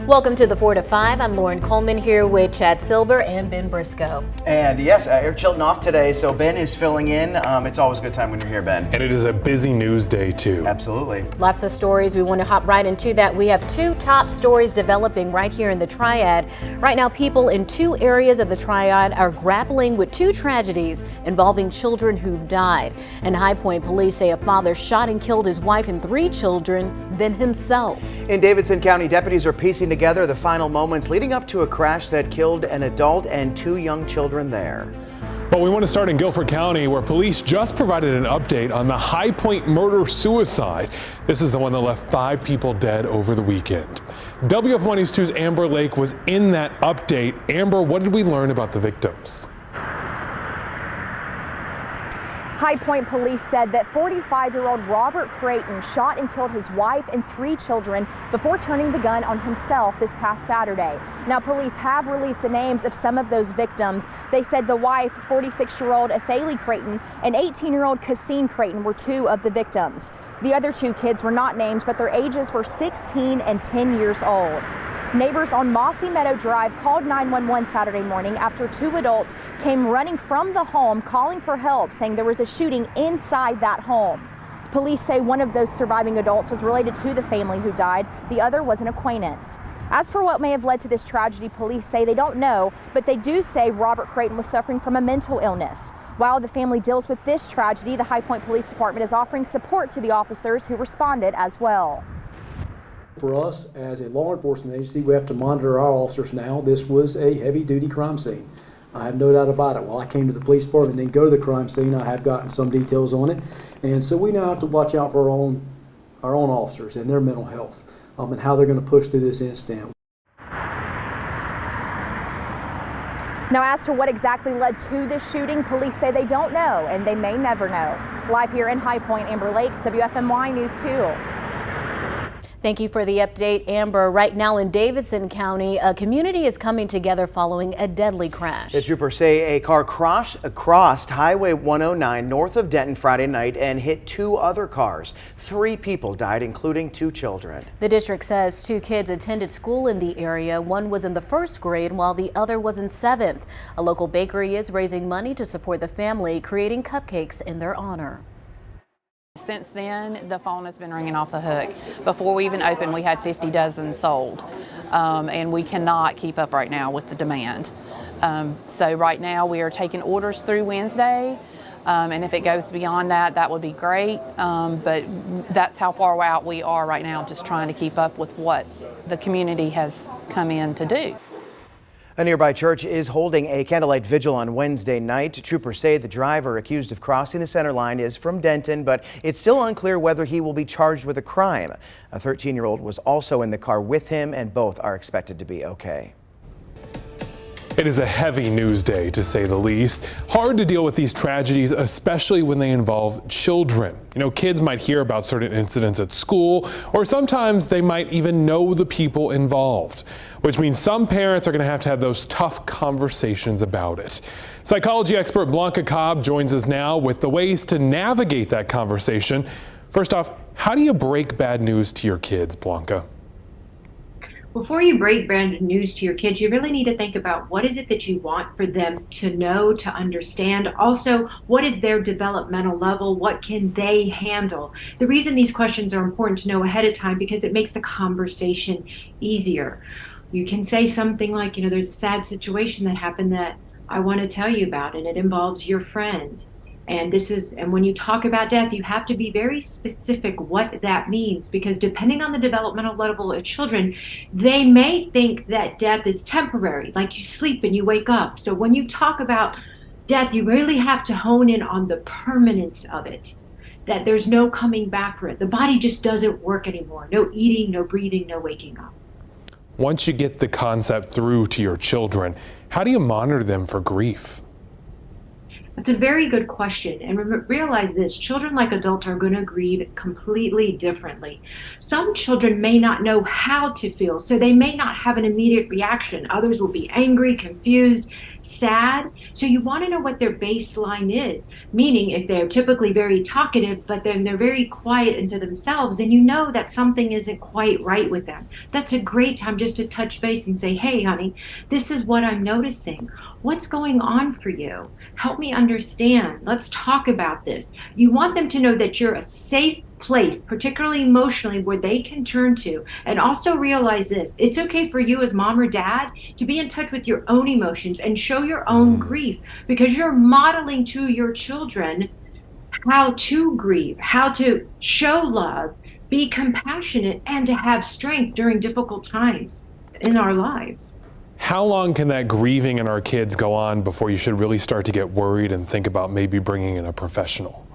Welcome to the 4 to 5. I'm Lauren Coleman here with Chad Silber and Ben Briscoe. And yes, Air Chilton off today, so Ben is filling in. It's always a good time when you're here, Ben. And it is a busy news day, too. Absolutely. Lots of stories. We want to hop right into that. We have two top stories developing right here in the Triad. Right now, people in two areas of the Triad are grappling with two tragedies involving children who've died. In High Point, police say a father shot and killed his wife and three children, then himself. In Davidson County, deputies are piecing together the final moments leading up to a crash that killed an adult and two young children there. But we want to start in Guilford County, where police just provided an update on the High Point murder-suicide. This is the one that left 5 people dead over the weekend. WFMY News 2's Amber Lake was in that update. Amber, what did we learn about the victims? High Point police said that 45-year-old Robert Crayton shot and killed his wife and 3 children before turning the gun on himself this past Saturday. Now, police have released the names of some of those victims. They said the wife, 46-year-old Athalia Crayton, and 18-year-old Kasin Crayton were 2 of the victims. The other 2 kids were not named, but their ages were 16 and 10 years old. Neighbors on Mossy Meadow Drive called 911 Saturday morning after 2 adults came running from the home calling for help, saying there was a shooting inside that home. Police say one of those surviving adults was related to the family who died. The other was an acquaintance. As for what may have led to this tragedy, police say they don't know, but they do say Robert Crayton was suffering from a mental illness. While the family deals with this tragedy, the High Point Police Department is offering support to the officers who responded as well. For us, as a law enforcement agency, we have to monitor our officers now. This was a heavy-duty crime scene. I have no doubt about it. While I came to the police department and didn't go to the crime scene, I have gotten some details on it. And so we now have to watch out for our own officers and their mental health and how they're going to push through this incident. Now, as to what exactly led to this shooting, police say they don't know, and they may never know. Live here in High Point, Amber Lake, WFMY News 2. Thank you for the update, Amber. Right now in Davidson County, a community is coming together following a deadly crash. The troopers say a car crossed Highway 109 north of Denton Friday night and hit 2 other cars. 3 people died, including 2 children. The district says 2 kids attended school in the area. One was in the 1st grade while the other was in 7th. A local bakery is raising money to support the family, creating cupcakes in their honor. Since then, the phone has been ringing off the hook. Before we even opened, we had 50 dozen sold, and we cannot keep up right now with the demand. So right now we are taking orders through Wednesday, and if it goes beyond that, that would be great, but that's how far out we are right now, just trying to keep up with what the community has come in to do. A nearby church is holding a candlelight vigil on Wednesday night. Troopers say the driver accused of crossing the center line is from Denton, but it's still unclear whether he will be charged with a crime. A 13-year-old was also in the car with him, and both are expected to be okay. It is a heavy news day, to say the least. Hard to deal with these tragedies, especially when they involve children. You know, kids might hear about certain incidents at school, or sometimes they might even know the people involved, which means some parents are going to have those tough conversations about it. Psychology expert Blanca Cobb joins us now with the ways to navigate that conversation. First off, how do you break bad news to your kids, Blanca? Before you break bad news to your kids, you really need to think about what is it that you want for them to know, to understand. Also, what is their developmental level? What can they handle? The reason these questions are important to know ahead of time because it makes the conversation easier. You can say something like, there's a sad situation that happened that I want to tell you about, and it involves your friend. And when you talk about death, you have to be very specific what that means, because depending on the developmental level of children, they may think that death is temporary, like you sleep and you wake up. So when you talk about death, you really have to hone in on the permanence of it, that there's no coming back for it. The body just doesn't work anymore. No eating, no breathing, no waking up. Once you get the concept through to your children, how do you monitor them for grief? That's a very good question. And realize this, children like adults are going to grieve completely differently. Some children may not know how to feel, so they may not have an immediate reaction. Others will be angry, confused, sad. So you want to know what their baseline is, meaning if they're typically very talkative, but then they're very quiet into themselves, and you know that something isn't quite right with them. That's a great time just to touch base and say, hey, honey, this is what I'm noticing. What's going on for you? Help me understand. Let's talk about this. You want them to know that you're a safe place, particularly emotionally, where they can turn to. And also realize this, it's okay for you as mom or dad to be in touch with your own emotions and show your own grief, because you're modeling to your children how to grieve, how to show love, be compassionate, and to have strength during difficult times in our lives. How long can that grieving in our kids go on before you should really start to get worried and think about maybe bringing in a professional?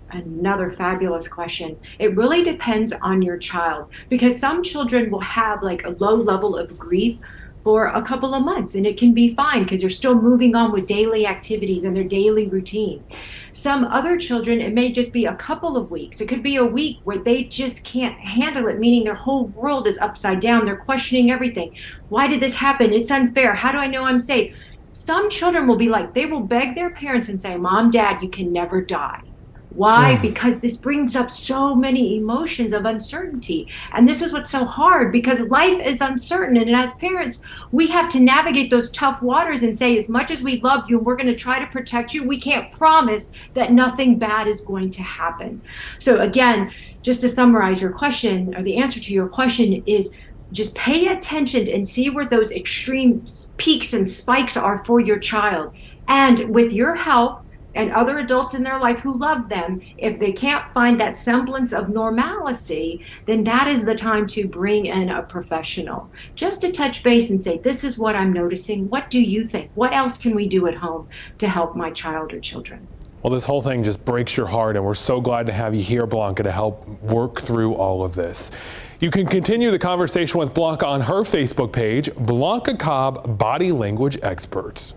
Another fabulous question. It really depends on your child, because some children will have like a low level of grief for a couple of months, and it can be fine because they're still moving on with daily activities and their daily routine. Some other children, it may just be a couple of weeks. It could be a week where they just can't handle it, meaning their whole world is upside down. They're questioning everything. Why did this happen? It's unfair. How do I know I'm safe? Some children will be like, they will beg their parents and say, Mom, Dad, you can never die. Why? Because this brings up so many emotions of uncertainty. And this is what's so hard, because life is uncertain. And as parents, we have to navigate those tough waters and say, as much as we love you and we're going to try to protect you, we can't promise that nothing bad is going to happen. So again, just to summarize your question, or the answer to your question is, just pay attention and see where those extreme peaks and spikes are for your child. And with your help, and other adults in their life who love them, if they can't find that semblance of normalcy, then that is the time to bring in a professional. Just to touch base and say, this is what I'm noticing. What do you think? What else can we do at home to help my child or children? Well, this whole thing just breaks your heart, and we're so glad to have you here, Blanca, to help work through all of this. You can continue the conversation with Blanca on her Facebook page, Blanca Cobb, Body Language Expert.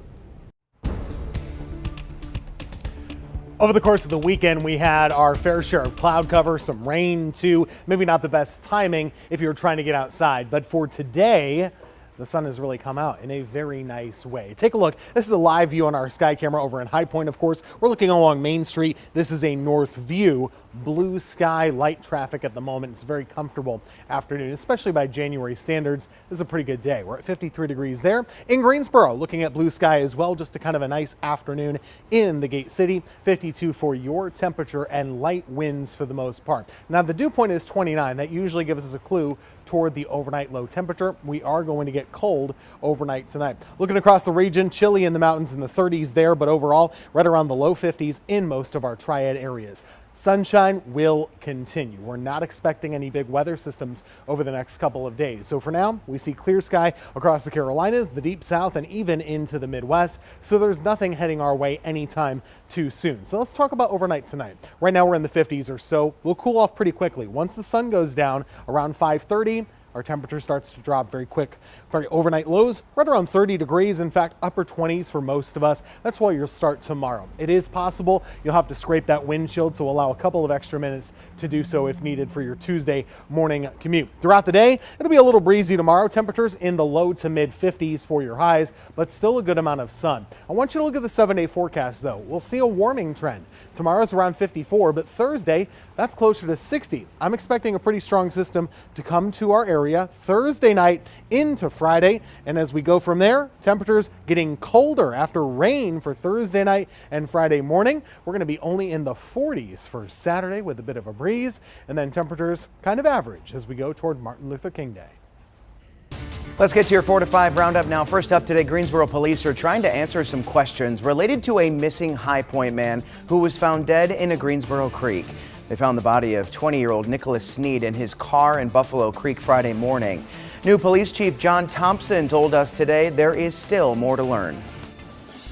Over the course of the weekend, we had our fair share of cloud cover, some rain too. Maybe not the best timing if you're trying to get outside, but for today, the sun has really come out in a very nice way. Take a look. This is a live view on our sky camera over in High Point, of course. We're looking along Main Street. This is a north view. Blue sky, light traffic at the moment. It's a very comfortable afternoon, especially by January standards. This is a pretty good day. We're at 53 degrees there. In Greensboro, looking at blue sky as well, just a kind of a nice afternoon in the Gate City. 52 for your temperature and light winds for the most part. Now the dew point is 29. That usually gives us a clue toward the overnight low temperature. We are going to get cold overnight tonight. Looking across the region, chilly in the mountains in the 30s there, but overall right around the low 50s in most of our triad areas. Sunshine will continue. We're not expecting any big weather systems over the next couple of days. So for now, we see clear sky across the Carolinas, the deep south, and even into the Midwest. So there's nothing heading our way anytime too soon. So let's talk about overnight tonight. Right now we're in the 50s or so. We'll cool off pretty quickly. Once the sun goes down around 5:30, our temperature starts to drop very quick. Very overnight lows right around 30 degrees. In fact, upper 20s for most of us. That's why you'll start tomorrow. It is possible you'll have to scrape that windshield, so allow a couple of extra minutes to do so if needed for your Tuesday morning commute. Throughout the day, it'll be a little breezy tomorrow. Temperatures in the low to mid 50s for your highs, but still a good amount of sun. I want you to look at the 7-day forecast though. We'll see a warming trend. Tomorrow's around 54, but Thursday, that's closer to 60. I'm expecting a pretty strong system to come to our area Thursday night into Friday. And as we go from there, temperatures getting colder after rain for Thursday night and Friday morning. We're going to be only in the 40s for Saturday with a bit of a breeze. And then temperatures kind of average as we go toward Martin Luther King Day. Let's get to your 4 to 5 roundup now. First up today, Greensboro police are trying to answer some questions related to a missing High Point man who was found dead in a Greensboro creek. They found the body of 20-year-old Nicholas Sneed in his car in Buffalo Creek Friday morning. New Police Chief John Thompson told us today there is still more to learn.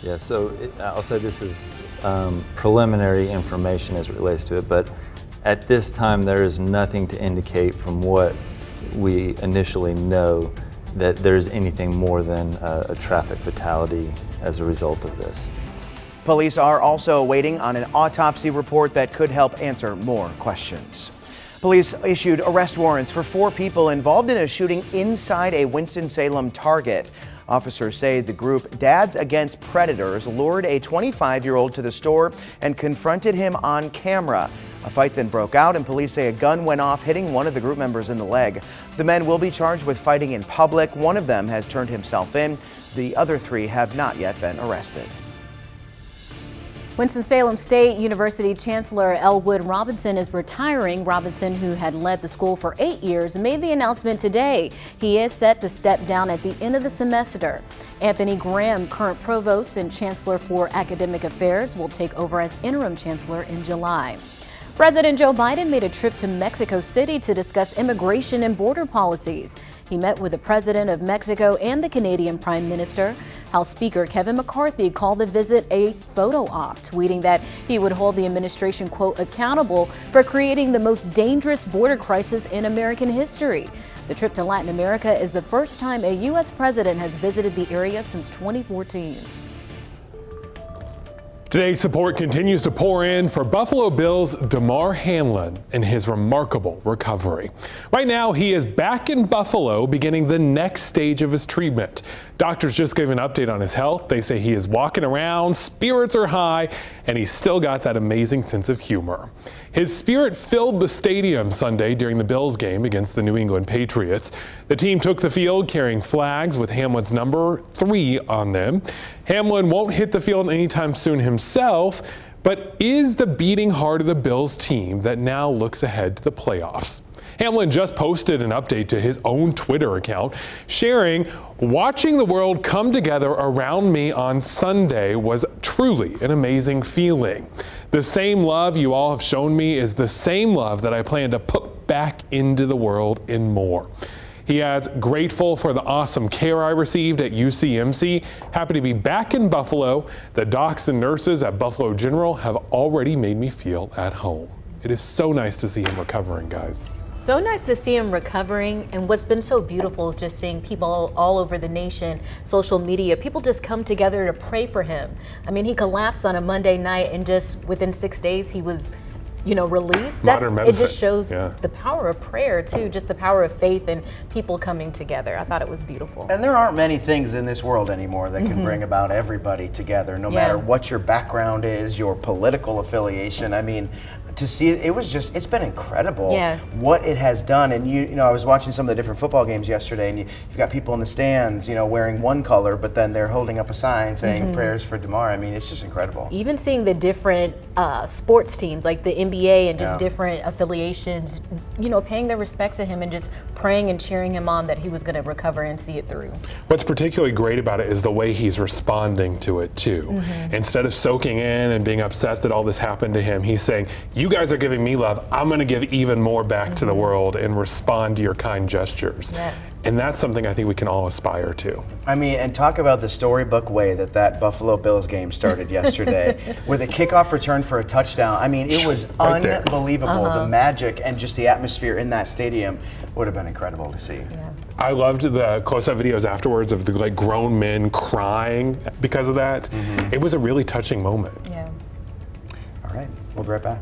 Yeah, so I'll say this is preliminary information as it relates to it, but at this time there is nothing to indicate from what we initially know that there's anything more than a traffic fatality as a result of this. Police are also waiting on an autopsy report that could help answer more questions. Police issued arrest warrants for 4 people involved in a shooting inside a Winston-Salem Target. Officers say the group Dads Against Predators lured a 25-year-old to the store and confronted him on camera. A fight then broke out, and police say a gun went off, hitting one of the group members in the leg. The men will be charged with fighting in public. One of them has turned himself in. The other 3 have not yet been arrested. Winston-Salem State University Chancellor Elwood Robinson is retiring. Robinson, who had led the school for 8 years, made the announcement today. He is set to step down at the end of the semester. Anthony Graham, current provost and chancellor for academic affairs, will take over as interim chancellor in July. President Joe Biden made a trip to Mexico City to discuss immigration and border policies. He met with the president of Mexico and the Canadian Prime Minister. House Speaker Kevin McCarthy called the visit a photo op, tweeting that he would hold the administration, quote, accountable for creating the most dangerous border crisis in American history. The trip to Latin America is the first time a U.S. president has visited the area since 2014. Today's support continues to pour in for Buffalo Bills' Damar Hamlin and his remarkable recovery. Right now, he is back in Buffalo beginning the next stage of his treatment. Doctors just gave an update on his health. They say he is walking around, spirits are high, and he's still got that amazing sense of humor. His spirit filled the stadium Sunday during the Bills game against the New England Patriots. The team took the field carrying flags with Hamlin's number 3 on them. Hamlin won't hit the field anytime soon himself, but is the beating heart of the Bills team that now looks ahead to the playoffs. Hamlin just posted an update to his own Twitter account, sharing, "Watching the world come together around me on Sunday was truly an amazing feeling. The same love you all have shown me is the same love that I plan to put back into the world and more." He adds, "Grateful for the awesome care I received at UCMC. Happy to be back in Buffalo. The docs and nurses at Buffalo General have already made me feel at home." It is so nice to see him recovering, guys. So nice to see him recovering, and what's been so beautiful is just seeing people all over the nation, social media, people just come together to pray for him. I mean, he collapsed on a Monday night, and just within 6 days he was, released. Modern medicine. It just shows the power of prayer too, just the power of faith and people coming together. I thought it was beautiful. And there aren't many things in this world anymore that can bring about everybody together, no matter what your background is, your political affiliation. I mean, to see it, it's been incredible what it has done. And I was watching some of the different football games yesterday, and you've got people in the stands, wearing one color, but then they're holding up a sign saying prayers for Damar. I mean, it's just incredible. Even seeing the different sports teams like the NBA and just different affiliations, paying their respects to him and just praying and cheering him on that he was going to recover and see it through. What's particularly great about it is the way he's responding to it too. Instead of soaking in and being upset that all this happened to him, he's saying, "You guys are giving me love. I'm going to give even more back to the world and respond to your kind gestures." And that's something I think we can all aspire to. I mean, and talk about the storybook way that Buffalo Bills game started yesterday with a kickoff return for a touchdown. I mean, it was unbelievable. The magic and just the atmosphere in that stadium would have been incredible to see. I loved the close-up videos afterwards of the grown men crying because of that. It was a really touching moment. All right, we'll be right back.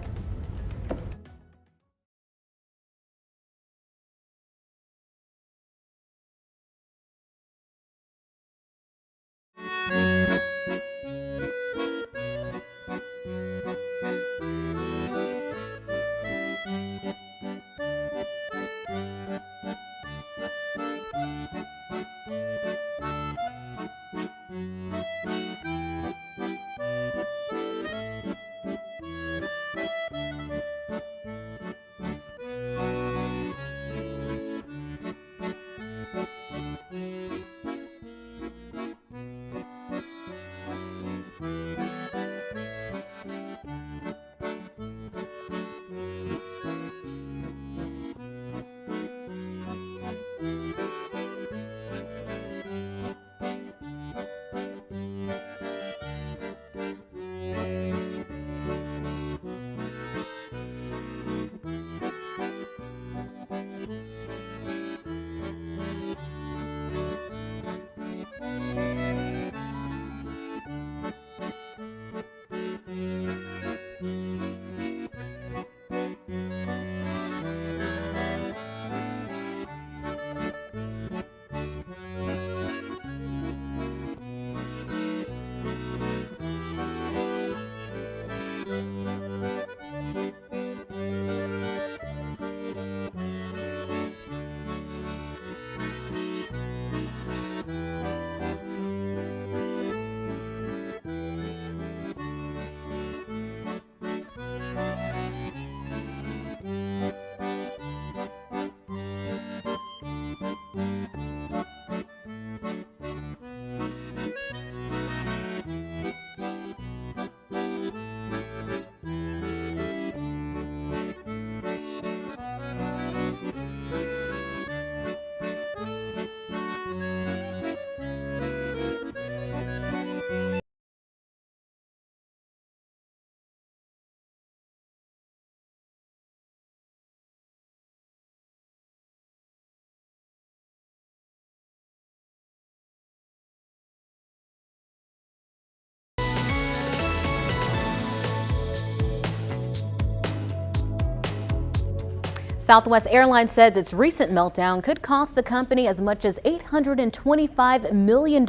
Southwest Airlines says its recent meltdown could cost the company as much as $825 million.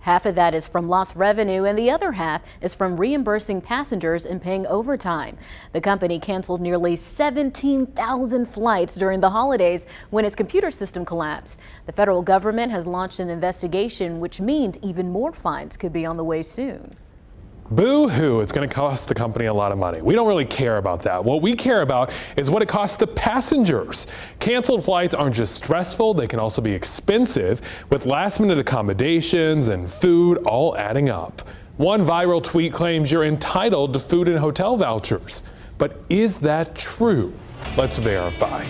Half of that is from lost revenue and the other half is from reimbursing passengers and paying overtime. The company canceled nearly 17,000 flights during the holidays when its computer system collapsed. The federal government has launched an investigation, which means even more fines could be on the way soon. Boo-hoo, it's going to cost the company a lot of money. We don't really care about that. What we care about is what it costs the passengers. Canceled flights aren't just stressful, they can also be expensive, with last-minute accommodations and food all adding up. One viral tweet claims you're entitled to food and hotel vouchers. But is that true? Let's verify.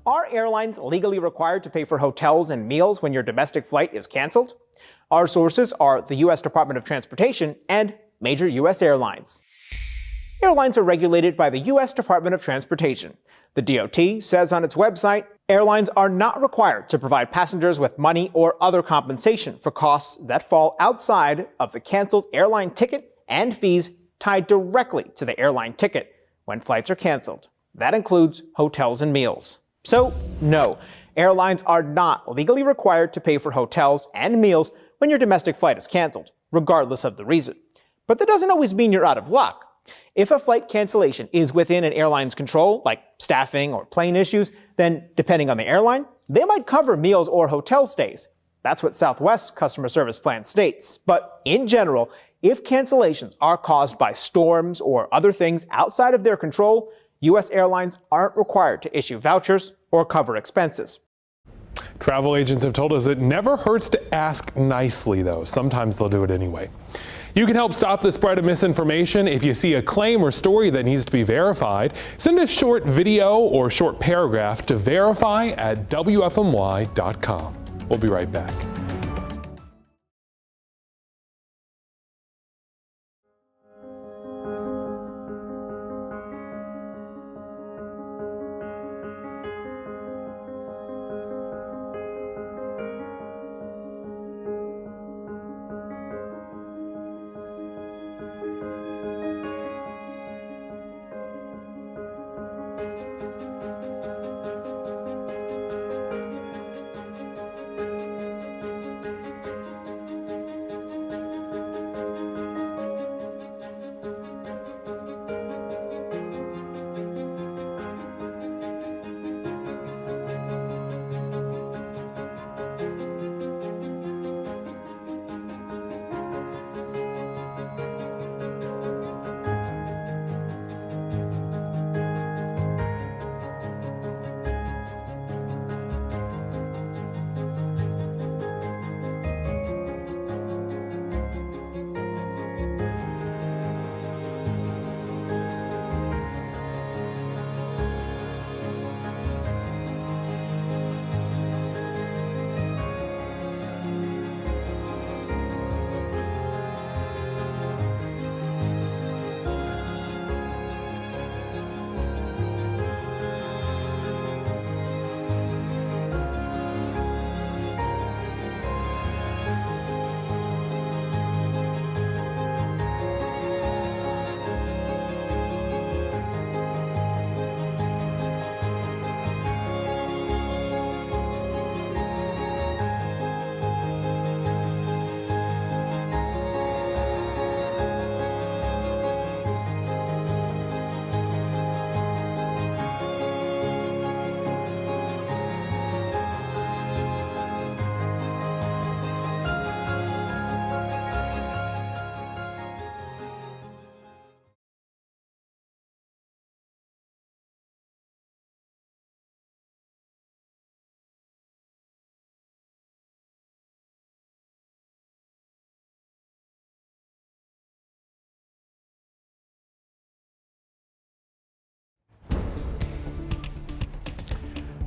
Are airlines legally required to pay for hotels and meals when your domestic flight is canceled? Our sources are the U.S. Department of Transportation and major U.S. airlines. Airlines are regulated by the U.S. Department of Transportation. The DOT says on its website, airlines are not required to provide passengers with money or other compensation for costs that fall outside of the canceled airline ticket and fees tied directly to the airline ticket when flights are canceled. That includes hotels and meals. So, no, airlines are not legally required to pay for hotels and meals when your domestic flight is canceled, regardless of the reason. But that doesn't always mean you're out of luck. If a flight cancellation is within an airline's control, like staffing or plane issues, then depending on the airline, they might cover meals or hotel stays. That's what Southwest's customer service plan states. But in general, if cancellations are caused by storms or other things outside of their control, U.S. airlines aren't required to issue vouchers or cover expenses. Travel agents have told us it never hurts to ask nicely, though. Sometimes they'll do it anyway. You can help stop the spread of misinformation. If you see a claim or story that needs to be verified, send a short video or short paragraph to verify@WFMY.com. We'll be right back.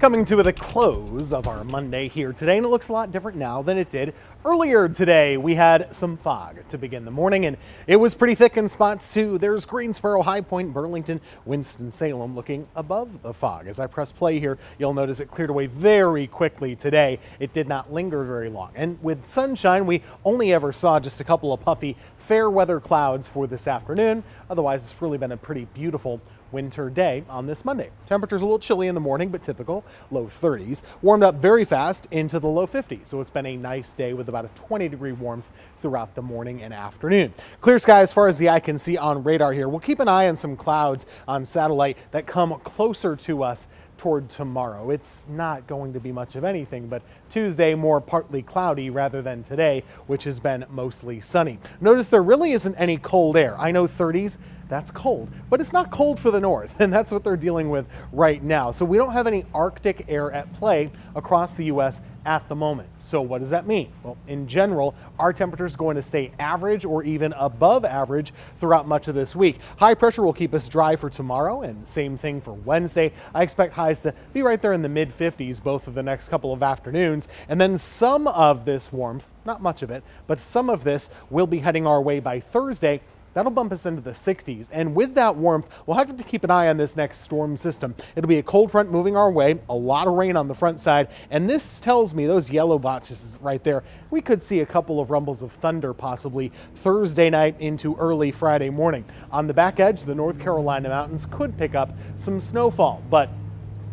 Coming to the close of our Monday here today, and it looks a lot different now than it did earlier today. We had some fog to begin the morning, and it was pretty thick in spots too. There's Greensboro, High Point, Burlington, Winston-Salem looking above the fog. As I press play here, you'll notice it cleared away very quickly today. It did not linger very long. And with sunshine, we only ever saw just a couple of puffy fair weather clouds for this afternoon. Otherwise, it's really been a pretty beautiful winter day on this Monday. Temperatures a little chilly in the morning, but typical, low 30s. Warmed up very fast into the low 50s, so it's been a nice day with about a 20-degree warmth throughout the morning and afternoon. Clear sky as far as the eye can see on radar here. We'll keep an eye on some clouds on satellite that come closer to us toward tomorrow. It's not going to be much of anything, but Tuesday more partly cloudy rather than today, which has been mostly sunny. Notice there really isn't any cold air. I know 30s, that's cold, but it's not cold for the north, and that's what they're dealing with right now. So we don't have any Arctic air at play across the U.S. at the moment. So what does that mean? Well, in general, our temperature is going to stay average or even above average throughout much of this week. High pressure will keep us dry for tomorrow, and same thing for Wednesday. I expect highs to be right there in the mid-50s both of the next couple of afternoons, and then some of this warmth, not much of it, but some of this will be heading our way by Thursday. That'll bump us into the 60s, and with that warmth, we'll have to keep an eye on this next storm system. It'll be a cold front moving our way, a lot of rain on the front side, and this tells me those yellow boxes right there, we could see a couple of rumbles of thunder possibly Thursday night into early Friday morning. On the back edge, the North Carolina mountains could pick up some snowfall, but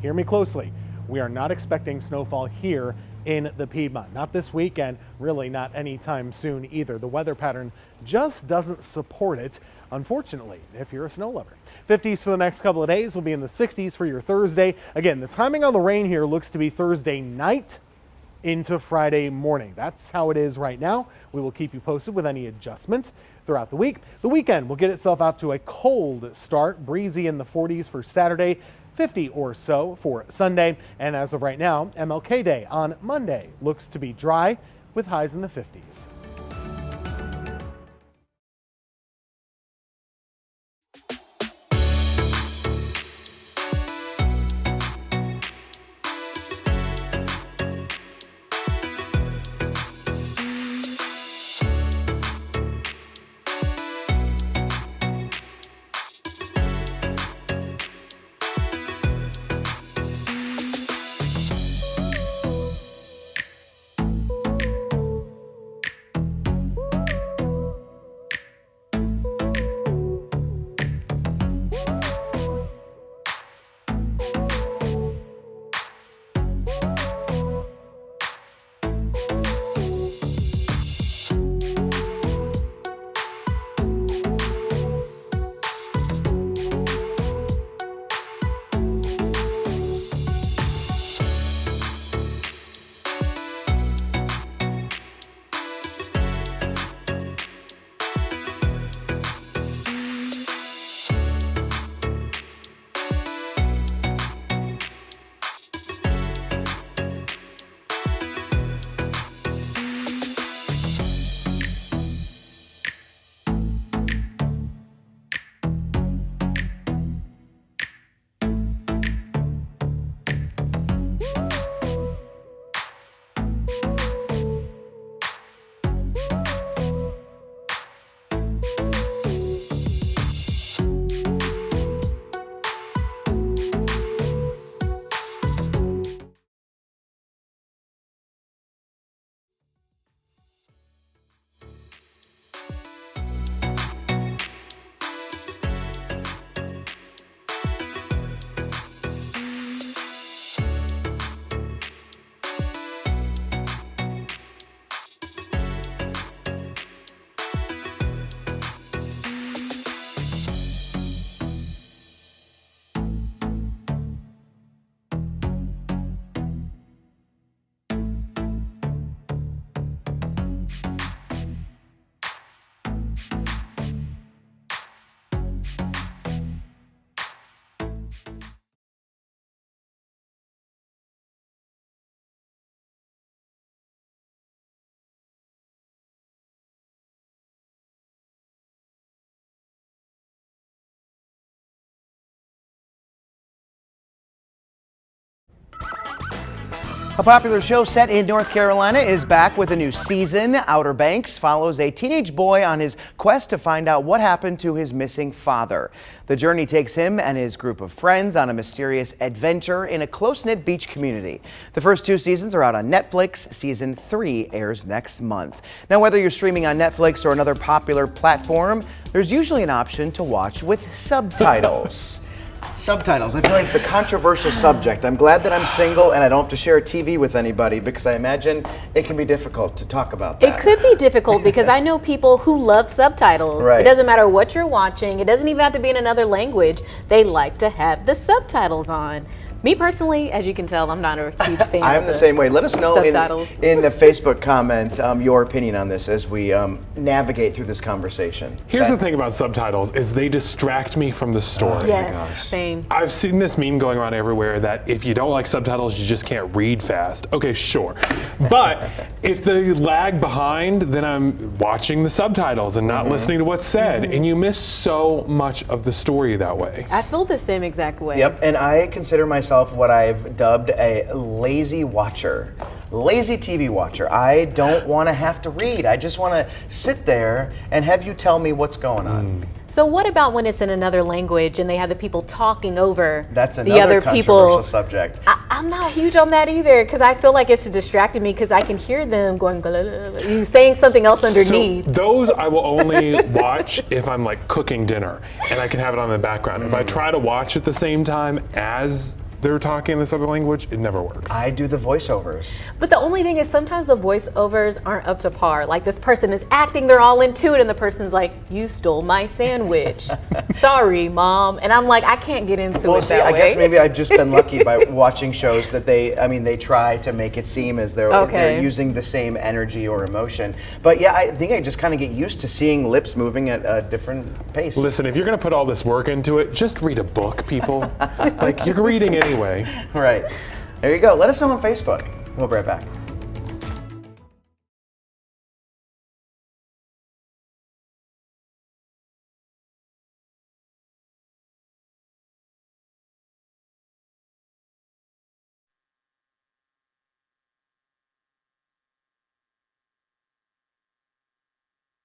hear me closely. We are not expecting snowfall here in the Piedmont. Not this weekend, really not anytime soon either. The weather pattern just doesn't support it, unfortunately, if you're a snow lover. 50s for the next couple of days. Will be in the 60s for your Thursday. Again, the timing on the rain here looks to be Thursday night into Friday morning. That's how it is right now. We will keep you posted with any adjustments throughout the week. The weekend will get itself off to a cold start, breezy in the 40s for Saturday, 50 or so for Sunday, and as of right now, MLK Day on Monday looks to be dry with highs in the 50s. A popular show set in North Carolina is back with a new season. Outer Banks follows a teenage boy on his quest to find out what happened to his missing father. The journey takes him and his group of friends on a mysterious adventure in a close-knit beach community. The first 2 seasons are out on Netflix. Season 3 airs next month. Now, whether you're streaming on Netflix or another popular platform, there's usually an option to watch with subtitles. Subtitles. I feel like it's a controversial subject. I'm glad that I'm single and I don't have to share a TV with anybody because I imagine it can be difficult to talk about that. It could be difficult because I know people who love subtitles. Right. It doesn't matter what you're watching. It doesn't even have to be in another language. They like to have the subtitles on. Me personally, as you can tell, I'm not a huge fan I'm of the same way. Let us know subtitles. in the Facebook comments your opinion on this as we navigate through this conversation. Here's the thing about subtitles is they distract me from the story. Yes, same. I've seen this meme going around everywhere that if you don't like subtitles, you just can't read fast. Okay, sure. But if they lag behind, then I'm watching the subtitles and not listening to what's said. And you miss so much of the story that way. I feel the same exact way. Yep, and I consider myself what I've dubbed a lazy watcher. Lazy TV watcher. I don't want to have to read. I just want to sit there and have you tell me what's going on. So what about when it's in another language and they have the people talking over That's the another other controversial people? subject. I'm not huge on that either because I feel like it's distracting me because I can hear them going, you saying something else underneath. So those I will only watch if I'm like cooking dinner and I can have it on in the background. If I try to watch at the same time as they're talking this other language, it never works. I do the voiceovers. But the only thing is sometimes the voiceovers aren't up to par. Like this person is acting, they're all into it, and the person's like, you stole my sandwich. Sorry, Mom. And I'm like, I can't get into it that I way. guess maybe I've just been lucky by watching shows that they try to make it seem as though they're using the same energy or emotion. But yeah, I think I just kind of get used to seeing lips moving at a different pace. Listen, if you're gonna put all this work into it, just read a book, people. Like, you're reading anyway. Right. There you go. Let us know on Facebook. We'll be right back.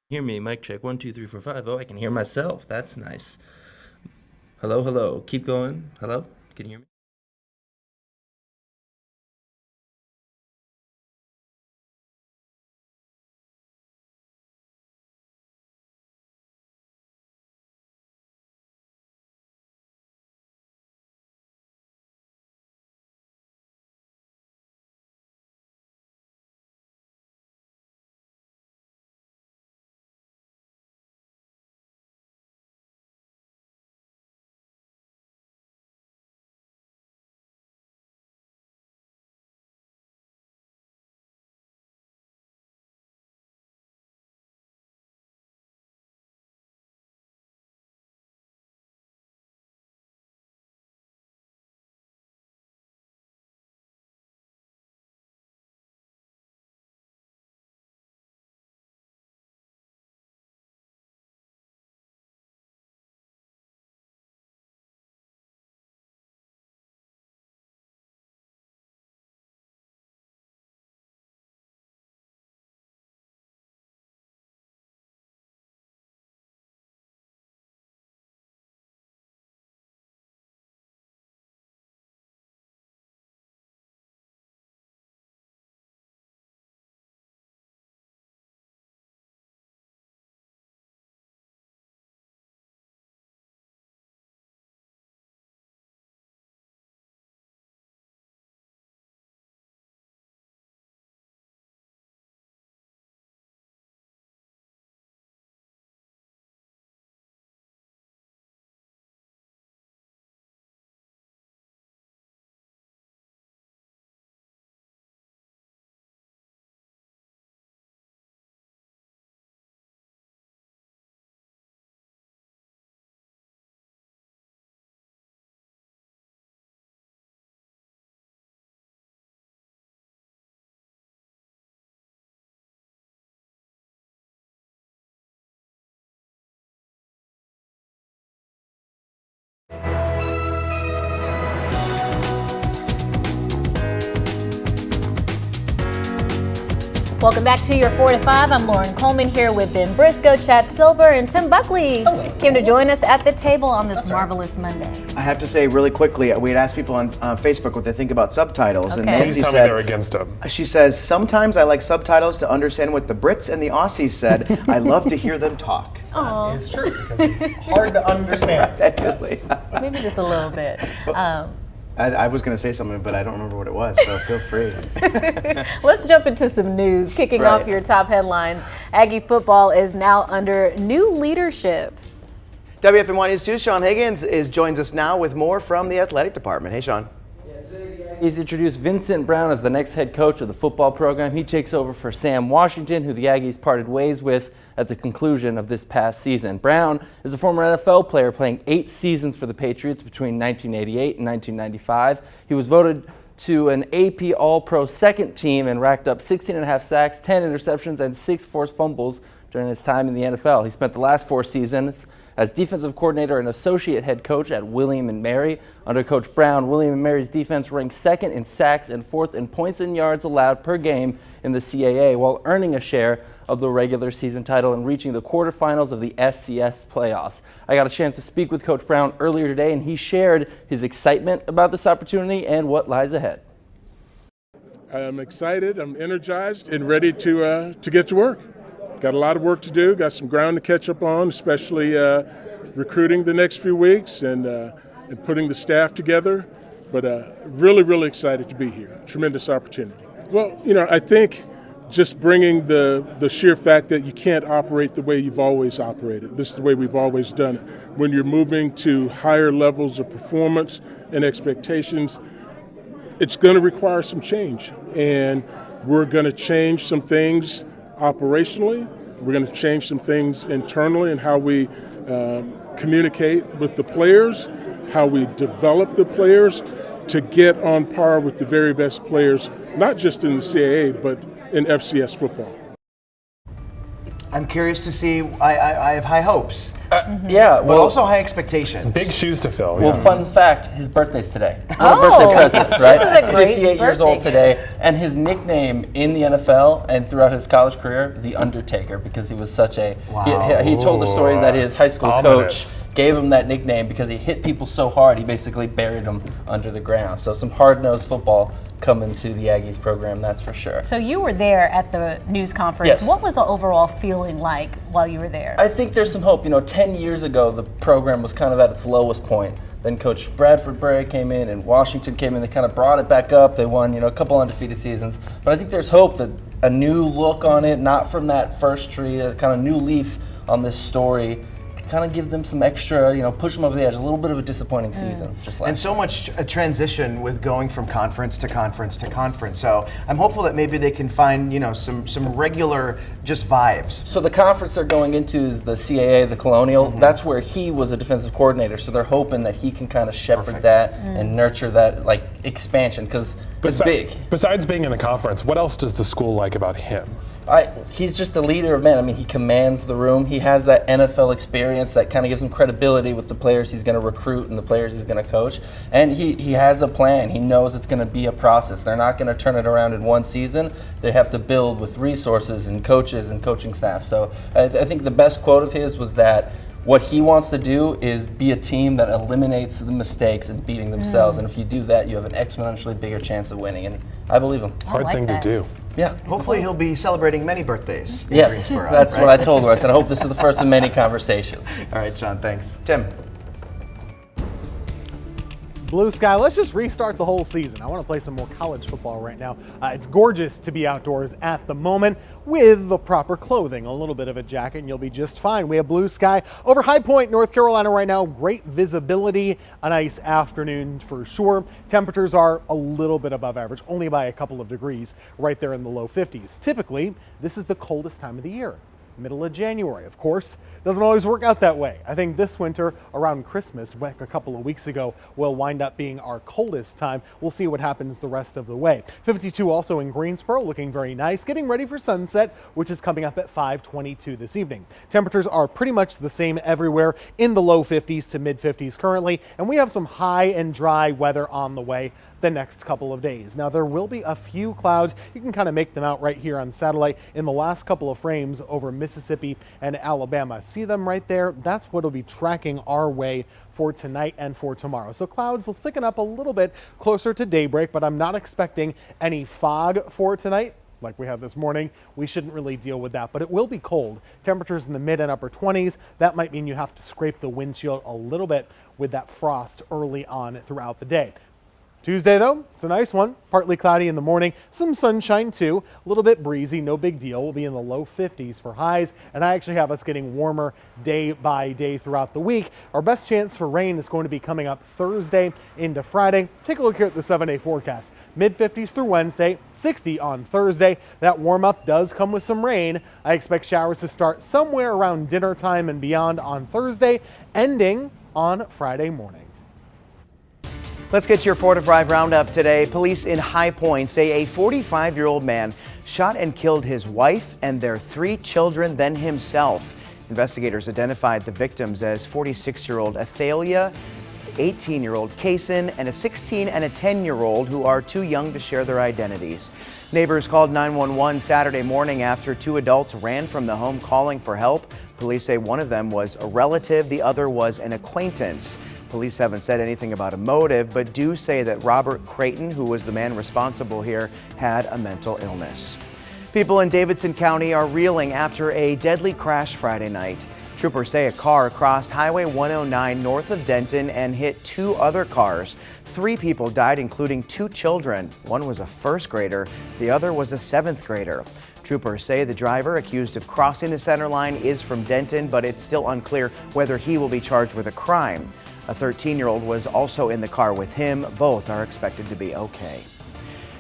Hear me, mic check, 1 2 3 4 5. Oh, I can hear myself. That's nice. Hello, hello. Keep going. Hello, can you hear me? Welcome back to your 4 to 5. I'm Lauren Coleman here with Ben Briscoe, Chad Silver, and Tim Buckley. Hello. Came to join us at the table on this marvelous Monday. I have to say really quickly, we had asked people on Facebook what they think about subtitles, and Okay. Nancy Please tell me said they're against them. she says sometimes I like subtitles to understand what the Brits and the Aussies said. I love to hear them talk. It's true, because it's hard to understand. Exactly. Maybe just a little bit. I was going to say something, but I don't remember what it was, so feel free. Let's jump into some news. Kicking Right. off your top headlines, Aggie football is now under new leadership. WFMY News 2, Sean Higgins joins us now with more from the athletic department. Hey, Sean. He's introduced Vincent Brown as the next head coach of the football program. He takes over for Sam Washington, who the Aggies parted ways with at the conclusion of this past season. Brown is a former NFL player playing 8 seasons for the Patriots between 1988 and 1995. He was voted to an AP All-Pro second team and racked up 16.5 sacks, 10 interceptions, and 6 forced fumbles during his time in the NFL. He spent the last 4 seasons as defensive coordinator and associate head coach at William & Mary. Under Coach Brown, William & Mary's defense ranked 2nd in sacks and 4th in points and yards allowed per game in the CAA, while earning a share of the regular season title and reaching the quarterfinals of the SCS playoffs. I got a chance to speak with Coach Brown earlier today, and he shared his excitement about this opportunity and what lies ahead. I'm excited, I'm energized, and ready to get to work. Got a lot of work to do, got some ground to catch up on, especially recruiting the next few weeks and putting the staff together. But really, really excited to be here. Tremendous opportunity. Well, I think just bringing the sheer fact that you can't operate the way you've always operated. This is the way we've always done it. When you're moving to higher levels of performance and expectations, it's going to require some change. And we're going to change some things operationally. We're going to change some things internally in how we communicate with the players, how we develop the players to get on par with the very best players, not just in the CAA, but in FCS football. I'm curious to see, I have high hopes, Yeah, but also high expectations. Big shoes to fill. Well, yeah. fun fact, his birthday's today. What Oh, a birthday present, right? this is a great 58 years old birthday. today, and his nickname in the NFL and throughout his college career, The Undertaker, because he was such a, he told the story that his high school Ominous. coach gave him that nickname because he hit people so hard, he basically buried them under the ground. So some hard-nosed football coming to the Aggies program, that's for sure. So you were there at the news conference. Yes. What was the overall feeling like while you were there? I think there's some hope. 10 years ago, the program was kind of at its lowest point. Then Coach Bradford Bray came in and Washington came in. They kind of brought it back up. They won, a couple undefeated seasons. But I think there's hope that a new look on it, not from that first tree, a kind of new leaf on this story, kind of give them some extra, push them over the edge. A little bit of a disappointing season. Just And so much a transition with going from conference to conference to conference. So I'm hopeful that maybe they can find, some regular just vibes. So the conference they're going into is the CAA, the Colonial. That's where he was a defensive coordinator. So they're hoping that he can kind of shepherd that and nurture that expansion because it's big. Besides being in the conference, what else does the school like about him? He's just a leader of men. I mean, he commands the room. He has that NFL experience that kind of gives him credibility with the players he's going to recruit and the players he's going to coach. And he has a plan. He knows it's going to be a process. They're not going to turn it around in one season. They have to build with resources and coaches and coaching staff. So I think the best quote of his was that what he wants to do is be a team that eliminates the mistakes and beating themselves. And if you do that, you have an exponentially bigger chance of winning. And I believe him. Hard thing to do. Yeah. Hopefully he'll be celebrating many birthdays. in Yes, Greensboro, that's right? what I told her. I said, I hope this is the first of many conversations. All right, Sean, thanks. Tim. Blue sky, let's just restart the whole season. I want to play some more college football right now. It's gorgeous to be outdoors at the moment with the proper clothing, a little bit of a jacket, and you'll be just fine. We have blue sky over High Point, North Carolina right now. Great visibility, a nice afternoon for sure. Temperatures are a little bit above average, only by a couple of degrees, right there in the low 50s. Typically, this is the coldest time of the year. middle of January. Of course, doesn't always work out that way. I think this winter around Christmas, back a couple of weeks ago, will wind up being our coldest time. We'll see what happens the rest of the way. 52 also in Greensboro, looking very nice, getting ready for sunset, which is coming up at 5:22 this evening. Temperatures are pretty much the same everywhere, in the low 50s to mid 50s currently, and we have some high and dry weather on the way the next couple of days. Now, there will be a few clouds. You can kind of make them out right here on satellite in the last couple of frames over Mississippi and Alabama. See them right there? That's what will be tracking our way for tonight and for tomorrow. So clouds will thicken up a little bit closer to daybreak, but I'm not expecting any fog for tonight. Like we have this morning, we shouldn't really deal with that, but it will be cold. Temperatures in the mid and upper 20s. That might mean you have to scrape the windshield a little bit with that frost early on throughout the day. Tuesday, though, it's a nice one. Partly cloudy in the morning, some sunshine too, a little bit breezy, no big deal. We'll be in the low 50s for highs, and I actually have us getting warmer day by day throughout the week. Our best chance for rain is going to be coming up Thursday into Friday. Take a look here at the 7-day forecast. Mid 50s through Wednesday, 60 on Thursday. That warm up does come with some rain. I expect showers to start somewhere around dinner time and beyond on Thursday, ending on Friday morning. Let's get your 4 to 5 roundup today. Police in High Point say a 45-year-old man shot and killed his wife and their 3 children, then himself. Investigators identified the victims as 46-year-old Athalia, 18-year-old Kasin, and a 16 and a 10-year-old who are too young to share their identities. Neighbors called 911 Saturday morning after 2 adults ran from the home calling for help. Police say one of them was a relative, the other was an acquaintance. Police haven't said anything about a motive, but do say that Robert Crayton, who was the man responsible here, had a mental illness. People in Davidson County are reeling after a deadly crash Friday night. Troopers say a car crossed Highway 109 north of Denton and hit 2 other cars. 3 people died, including 2 children. One was a first grader, the other was a 7th grader. Troopers say the driver accused of crossing the center line is from Denton, but it's still unclear whether he will be charged with a crime. A 13-year-old was also in the car with him. Both are expected to be okay.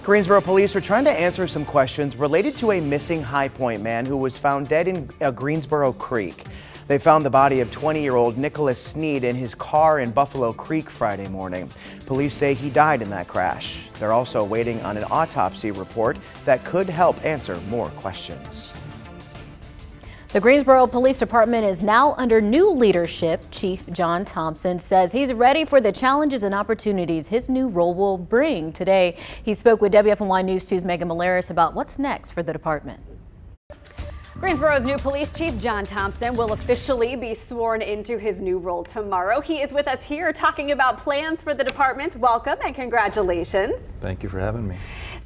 Greensboro police are trying to answer some questions related to a missing High Point man who was found dead in a Greensboro creek. They found the body of 20-year-old Nicholas Sneed in his car in Buffalo Creek Friday morning. Police say he died in that crash. They're also waiting on an autopsy report that could help answer more questions. The Greensboro Police Department is now under new leadership. Chief John Thompson says he's ready for the challenges and opportunities his new role will bring. Today, he spoke with WFMY News 2's Megan Malaris about what's next for the department. Greensboro's new police chief, John Thompson, will officially be sworn into his new role tomorrow. He is with us here talking about plans for the department. Welcome and congratulations. Thank you for having me.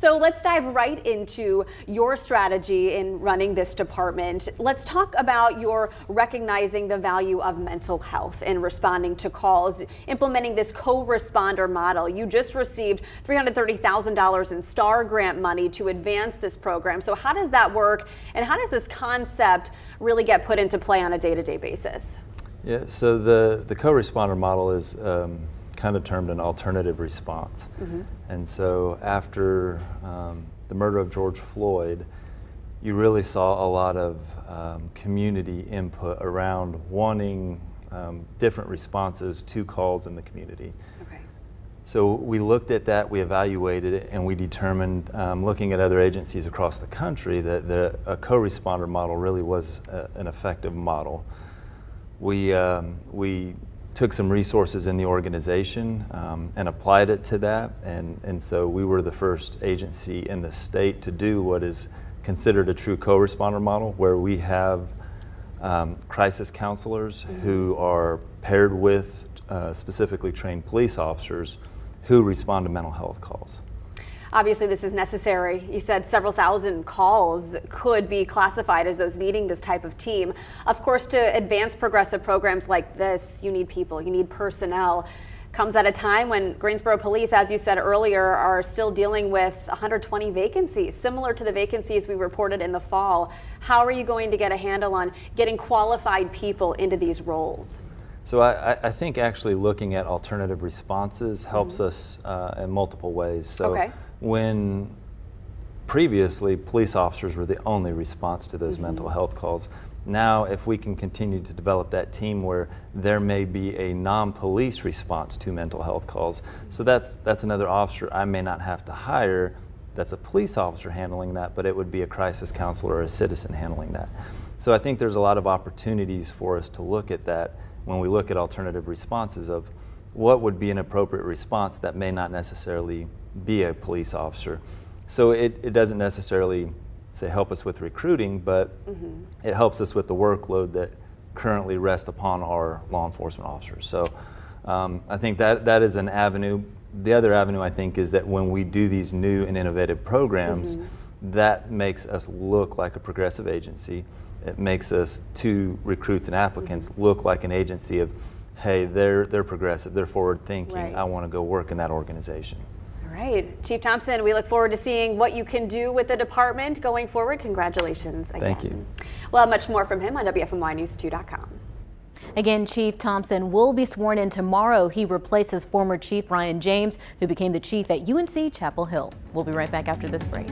So let's dive right into your strategy in running this department. Let's talk about your recognizing the value of mental health and responding to calls, implementing this co-responder model. You just received $330,000 in STAR grant money to advance this program. So how does that work, and how does this concept really get put into play on a day-to-day basis? Yeah, so the co-responder model is kind of termed an alternative response. Mm-hmm. And so after the murder of George Floyd, you really saw a lot of community input around wanting different responses to calls in the community. Okay. So we looked at that, we evaluated it, and we determined, looking at other agencies across the country, that a co-responder model really was an effective model. We took some resources in the organization and applied it to that, and so we were the first agency in the state to do what is considered a true co-responder model, where we have crisis counselors who are paired with specifically trained police officers who respond to mental health calls. Obviously, this is necessary. You said several thousand calls could be classified as those needing this type of team. Of course, to advance progressive programs like this, you need people, you need personnel. Comes at a time when Greensboro Police, as you said earlier, are still dealing with 120 vacancies, similar to the vacancies we reported in the fall. How are you going to get a handle on getting qualified people into these roles? So I think actually looking at alternative responses helps us in multiple ways. So when previously police officers were the only response to those mental health calls, Now, if we can continue to develop that team where there may be a non-police response to mental health calls, so that's another officer I may not have to hire. That's a police officer handling that, but it would be a crisis counselor or a citizen handling that. So I think there's a lot of opportunities for us to look at that when we look at alternative responses of what would be an appropriate response that may not necessarily be a police officer. So it doesn't necessarily say help us with recruiting, but it helps us with the workload that currently rests upon our law enforcement officers. So I think that is an avenue. The other avenue, I think, is that when we do these new and innovative programs, that makes us look like a progressive agency. It makes us, to recruits and applicants, look like an agency of, hey, they're progressive, they're forward thinking, Right. I want to go work in that organization. All right, Chief Thompson, we look forward to seeing what you can do with the department going forward. Congratulations again. Thank you. We'll have much more from him on WFMYnews2.com. Again, Chief Thompson will be sworn in tomorrow. He replaces former Chief Ryan James, who became the chief at UNC Chapel Hill. We'll be right back after this break.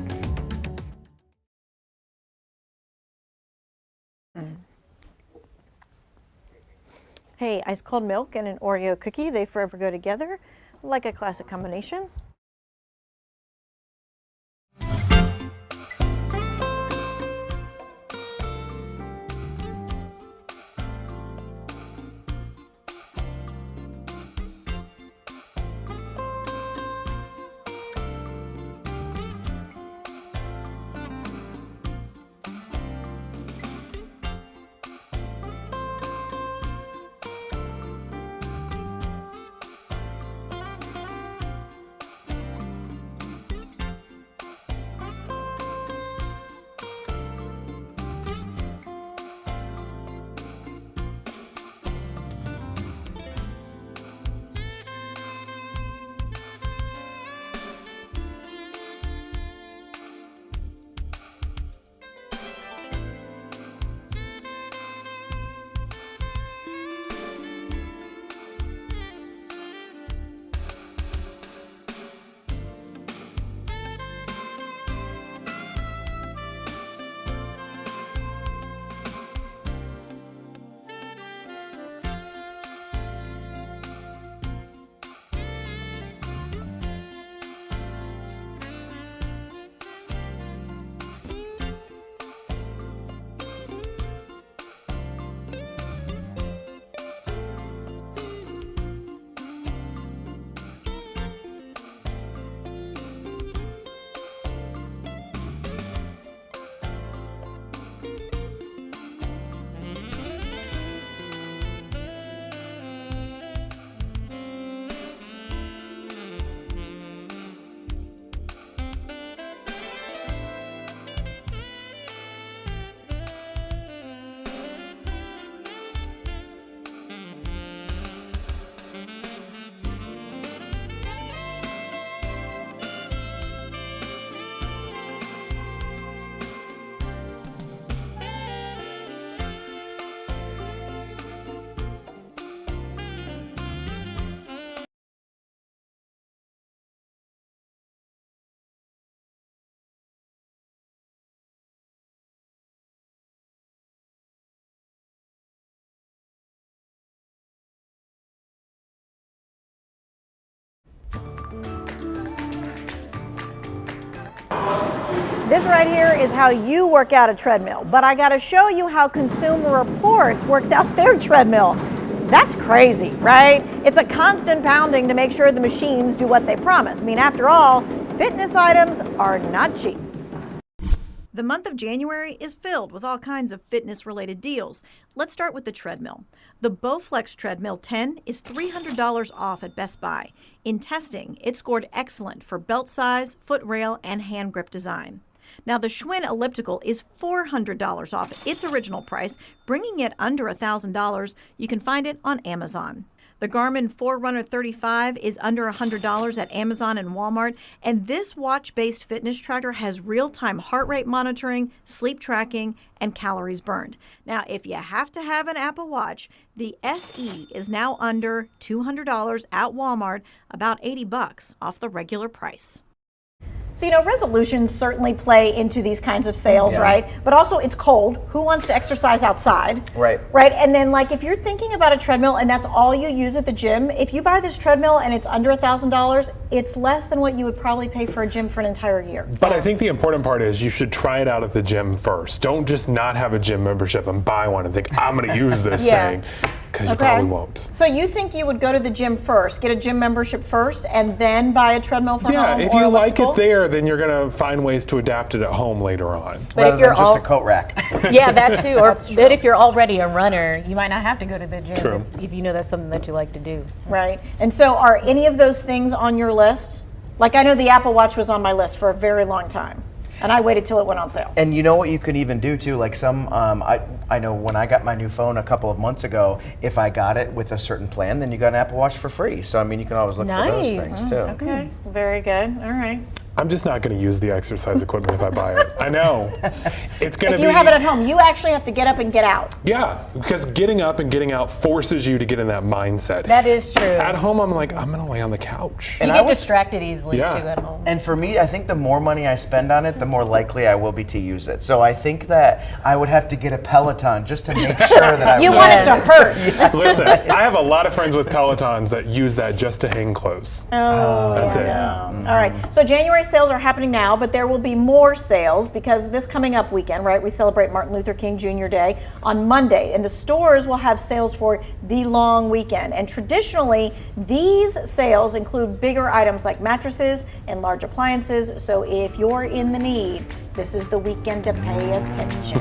Hey, ice cold milk and an Oreo cookie, they forever go together like a classic combination. This right here is how you work out a treadmill, but I got to show you how Consumer Reports works out their treadmill. That's crazy, right? It's a constant pounding to make sure the machines do what they promise. I mean, after all, fitness items are not cheap. The month of January is filled with all kinds of fitness-related deals. Let's start with the treadmill. The Bowflex Treadmill 10 is $300 off at Best Buy. In testing, it scored excellent for belt size, foot rail, and hand grip design. Now, the Schwinn Elliptical is $400 off its original price, bringing it under $1,000. You can find it on Amazon. The Garmin Forerunner 35 is under $100 at Amazon and Walmart, and this watch-based fitness tracker has real-time heart rate monitoring, sleep tracking, and calories burned. Now, if you have to have an Apple Watch, the SE is now under $200 at Walmart, about $80 off the regular price. So, you know, resolutions certainly play into these kinds of sales, right? But also it's cold. Who wants to exercise outside? Right. Right. And then, like, if you're thinking about a treadmill and that's all you use at the gym, if you buy this treadmill and it's under $1,000, it's less than what you would probably pay for a gym for an entire year. But I think the important part is you should try it out at the gym first. Don't just not have a gym membership and buy one and think, I'm going to use this thing, because you probably won't. So you think you would go to the gym first, get a gym membership first, and then buy a treadmill for home? Yeah, if you like it there, then you're going to find ways to adapt it at home later on. But Rather if you're than just a coat rack. Yeah, that too. Or but if you're already a runner, you might not have to go to the gym. True. If you know that's something that you like to do. Right. And so are any of those things on your list? Like, I know the Apple Watch was on my list for a very long time, and I waited till it went on sale. And you know what you can even do too, like some, I know when I got my new phone a couple of months ago, if I got it with a certain plan, then you got an Apple Watch for free. So I mean, you can always look for those things too. Okay, very good. All right. I'm just not going to use the exercise equipment if I buy it. I know. It's going to If be. you have it at home, you actually have to get up and get out. Yeah, because getting up and getting out forces you to get in that mindset. That is true. At home, I'm like, I'm going to lay on the couch. You get distracted easily too Yeah. at home. And for me, I think the more money I spend on it, the more likely I will be to use it. So I think that I would have to get a Peloton just to make sure that I You want it to hurt. Listen, I have a lot of friends with Pelotons that use that just to hang clothes. Oh, That's it. All right. So January sales are happening now, but there will be more sales because this coming up weekend, right? We celebrate Martin Luther King Jr. Day on Monday, and the stores will have sales for the long weekend. And traditionally, these sales include bigger items like mattresses and large appliances. So if you're in the need, this is the weekend to pay attention.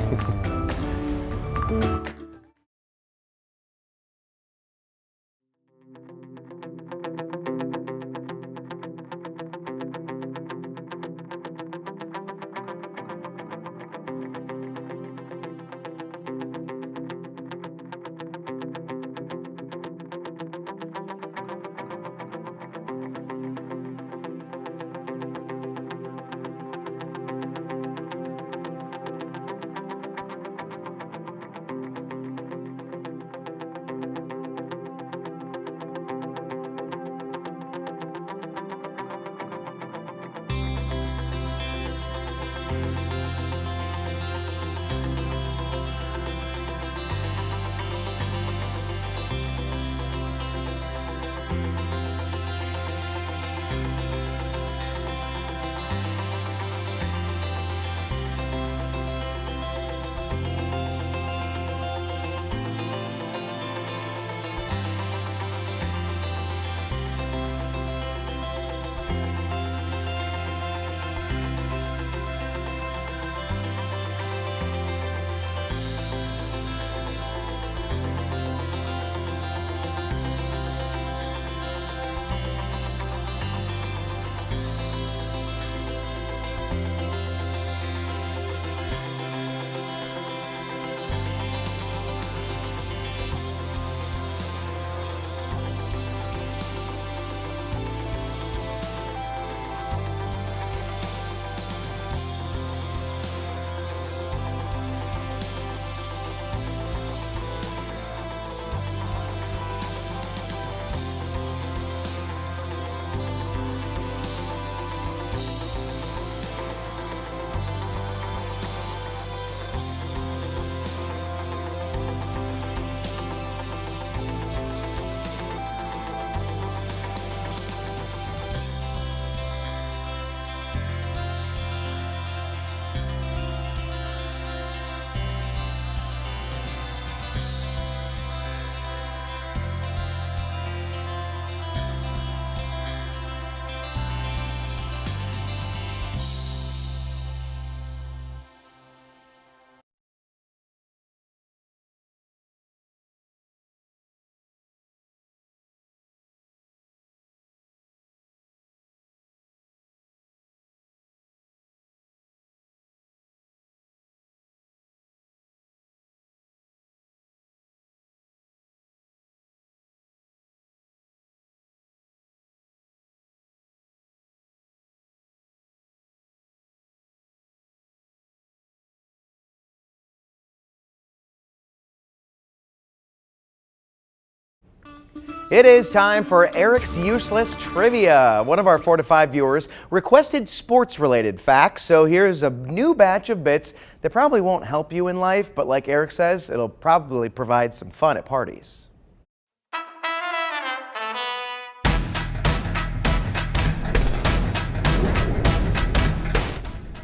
It is time for Eric's Useless Trivia. One of our 4 to 5 viewers requested sports-related facts, so here's a new batch of bits that probably won't help you in life, but like Eric says, it'll probably provide some fun at parties.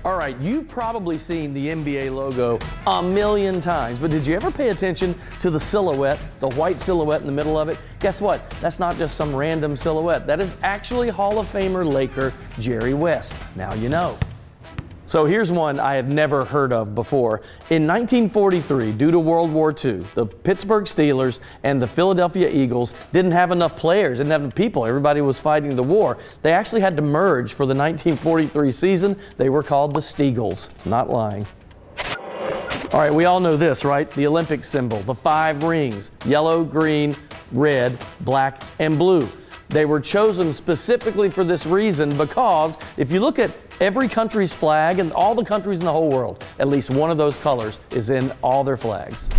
All right, you've probably seen the NBA logo a million times, but did you ever pay attention to the silhouette, the white silhouette in the middle of it? Guess what? That's not just some random silhouette. That is actually Hall of Famer Laker Jerry West. Now you know. So here's one I had never heard of before. In 1943, due to World War II, the Pittsburgh Steelers and the Philadelphia Eagles didn't have enough players, didn't have enough people. Everybody was fighting the war. They actually had to merge for the 1943 season. They were called the Steagles. Not lying. All right, we all know this, right? The Olympic symbol, the 5 rings, yellow, green, red, black, and blue. They were chosen specifically for this reason because if you look at every country's flag and all the countries in the whole world, at least one of those colors is in all their flags.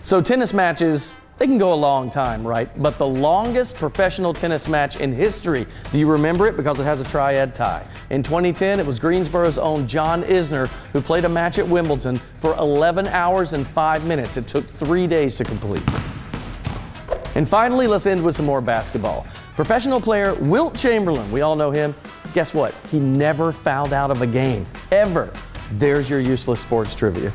So tennis matches, they can go a long time, right? But the longest professional tennis match in history, do you remember it? Because it has a triad tie. In 2010, it was Greensboro's own John Isner who played a match at Wimbledon for 11 hours and 5 minutes. It took 3 days to complete. And finally, let's end with some more basketball. Professional player Wilt Chamberlain, we all know him. Guess what? He never fouled out of a game, ever. There's your useless sports trivia.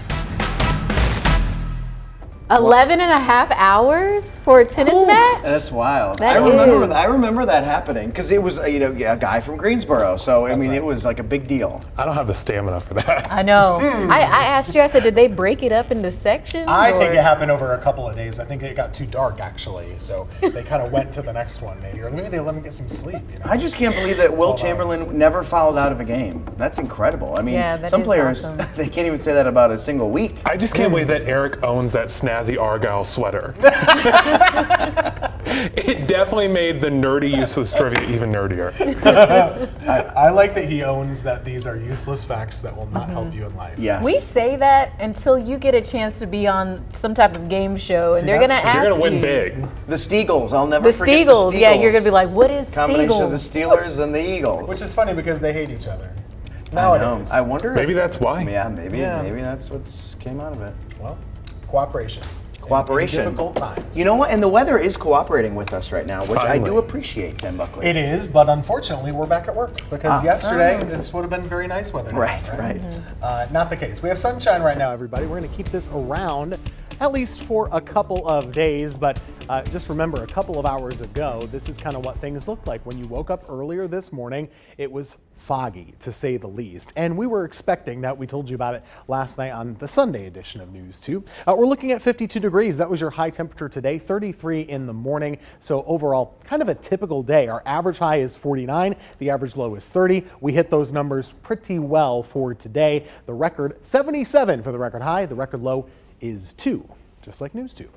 11 and a half hours for a tennis match? That's wild. That I remember that happening because it was a guy from Greensboro. So I mean, it was like a big deal. I don't have the stamina for that. I know. I asked you, I said, did they break it up into sections? I think it happened over a couple of days. I think it got too dark, actually. So they kind of went to the next one, maybe. Or maybe they let him get some sleep. You know? I just can't believe that Wilt Chamberlain never fouled out of a game. That's incredible. I mean, some players, awesome. They can't even say that about a single week. I just can't believe that Eric owns that snazzy Argyle sweater. It definitely made the nerdy useless trivia even nerdier. I like that he owns that these are useless facts that will not help you in life. Yes. We say that until you get a chance to be on some type of game show, and they're going to ask you. You're going to win big. The Steagles, I'll never forget the Steagles. Yeah, you're going to be like, what is combination Steagles? of the Steelers and the Eagles. Which is funny because they hate each other. Nowadays. I wonder maybe that's why. Yeah, maybe that's what came out of it. Well, cooperation. Cooperation. In difficult times. You know what? And the weather is cooperating with us right now, which Finally. I do appreciate, Tim Buckley. It is, but unfortunately, we're back at work because yesterday this would have been very nice weather. Right. Not the case. We have sunshine right now, everybody. We're going to keep this around at least for a couple of days, but just remember a couple of hours ago, this is kind of what things looked like. When you woke up earlier this morning, it was foggy, to say the least. And we were expecting that. We told you about it last night on the Sunday edition of News 2. We're looking at 52 degrees. That was your high temperature today, 33 in the morning. So overall, kind of a typical day. Our average high is 49. The average low is 30. We hit those numbers pretty well for today. The record, 77 for the record high. The record low is 2. Just like News 2.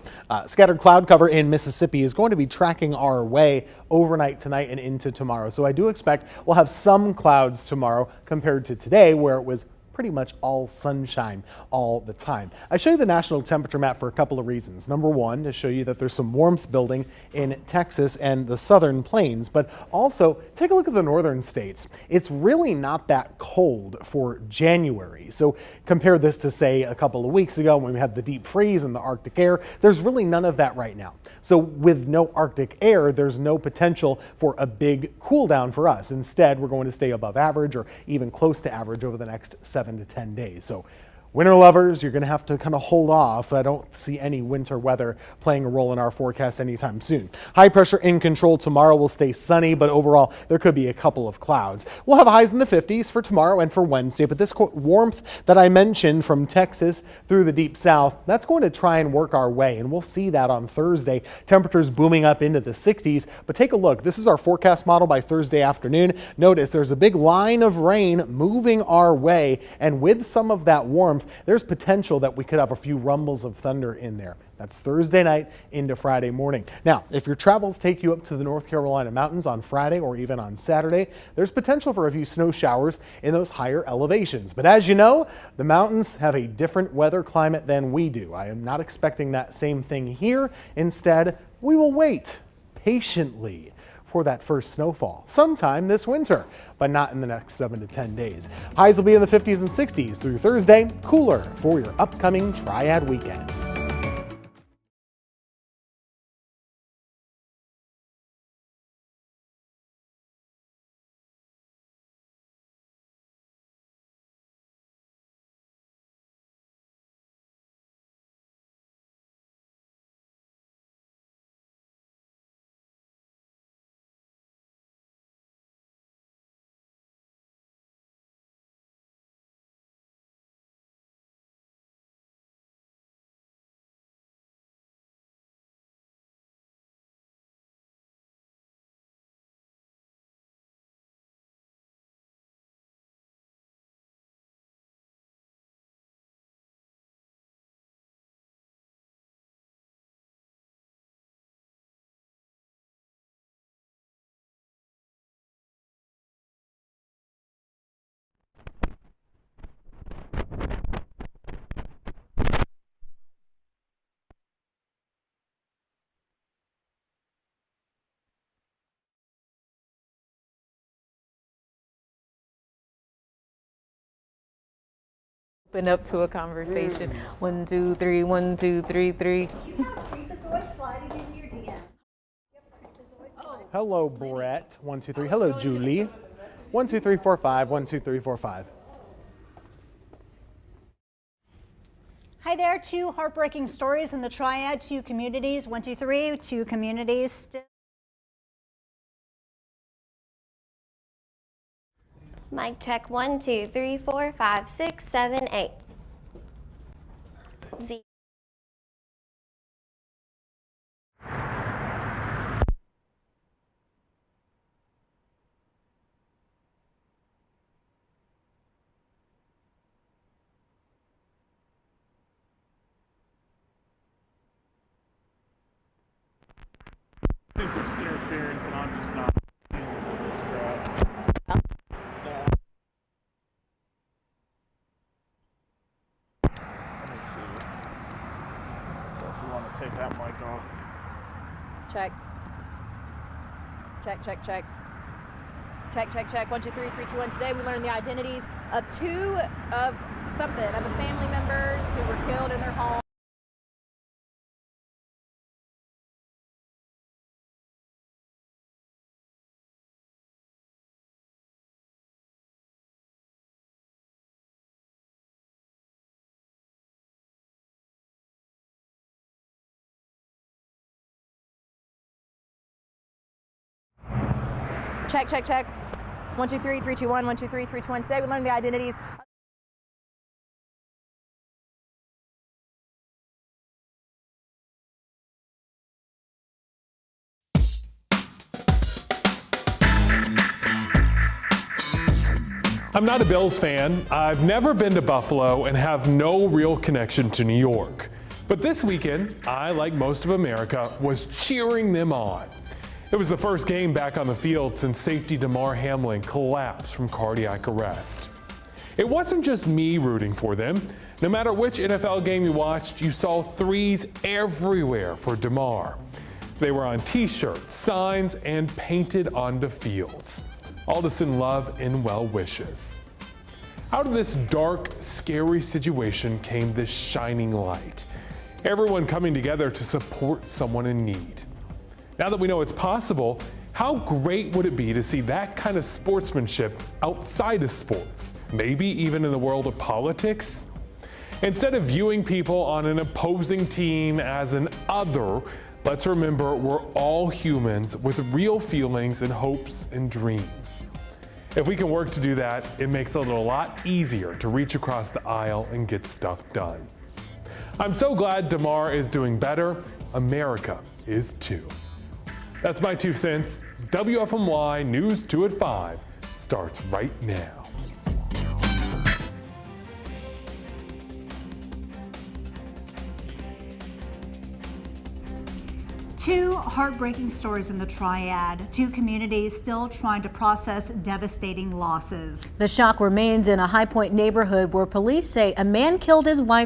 Scattered cloud cover in Mississippi is going to be tracking our way overnight tonight and into tomorrow. So I do expect we'll have some clouds tomorrow compared to today where it was pretty much all sunshine all the time. I show you the national temperature map for a couple of reasons. Number one, to show you that there's some warmth building in Texas and the southern plains, but also take a look at the northern states. It's really not that cold for January. So compare this to, say, a couple of weeks ago when we had the deep freeze and the Arctic air. There's really none of that right now. So with no Arctic air, there's no potential for a big cool down for us. Instead, we're going to stay above average or even close to average over the next 7 to 10 days. So winter lovers, you're going to have to kind of hold off. I don't see any winter weather playing a role in our forecast anytime soon. High pressure in control tomorrow will stay sunny, but overall there could be a couple of clouds. We'll have highs in the 50s for tomorrow and for Wednesday, but this warmth that I mentioned from Texas through the deep south, that's going to try and work our way, and we'll see that on Thursday. Temperatures booming up into the 60s, but take a look. This is our forecast model by Thursday afternoon. Notice there's a big line of rain moving our way, and with some of that warmth, there's potential that we could have a few rumbles of thunder in there. That's Thursday night into Friday morning. Now, if your travels take you up to the North Carolina mountains on Friday or even on Saturday, there's potential for a few snow showers in those higher elevations. But as you know, the mountains have a different weather climate than we do. I am not expecting that same thing here. Instead, we will wait patiently for that first snowfall sometime this winter, but not in the next 7 to 10 days. Highs will be in the 50s and 60s through Thursday, cooler for your upcoming Triad weekend. Open up to a conversation. 1, 2, 3, 1, 2, 3, 3. Hello, Brett. 1, 2, 3. Hello, Julie. 1, 2, 3, 4, 5. 1, 2, 3, 4, 5. Hi there, 2 heartbreaking stories in the Triad, 2 communities, 1, 2, 3, 2 communities still. Mic check 1, 2, 3, 4, 5, 6, 7, 8. Z. I think there's interference and I'm just not dealing with this crap. Let me see. So if you want to take that mic off. Check. Check, check, check. Check, check, check. 1, 2, 3, 3, 2, 1. Today we learned the identities of 2 of the family members who were killed in their home. Check, check, check. 1, 2, 3, 3, 2, 1. 1, 2, 3, 3, 2, 1. Today we learned the identities. I'm not a Bills fan. I've never been to Buffalo and have no real connection to New York. But this weekend, I, like most of America, was cheering them on. It was the first game back on the field since safety Damar Hamlin collapsed from cardiac arrest. It wasn't just me rooting for them. No matter which NFL game you watched, you saw threes everywhere for Damar. They were on t-shirts, signs, and painted onto fields. All to send love and well wishes. Out of this dark, scary situation came this shining light. Everyone coming together to support someone in need. Now that we know it's possible, how great would it be to see that kind of sportsmanship outside of sports, maybe even in the world of politics? Instead of viewing people on an opposing team as an other, let's remember we're all humans with real feelings and hopes and dreams. If we can work to do that, it makes it a lot easier to reach across the aisle and get stuff done. I'm so glad Damar is doing better. America is too. That's my 2 cents. WFMY News 2 at 5 starts right now. Two heartbreaking stories in the Triad. 2 communities still trying to process devastating losses. The shock remains in a High Point neighborhood where police say a man killed his wife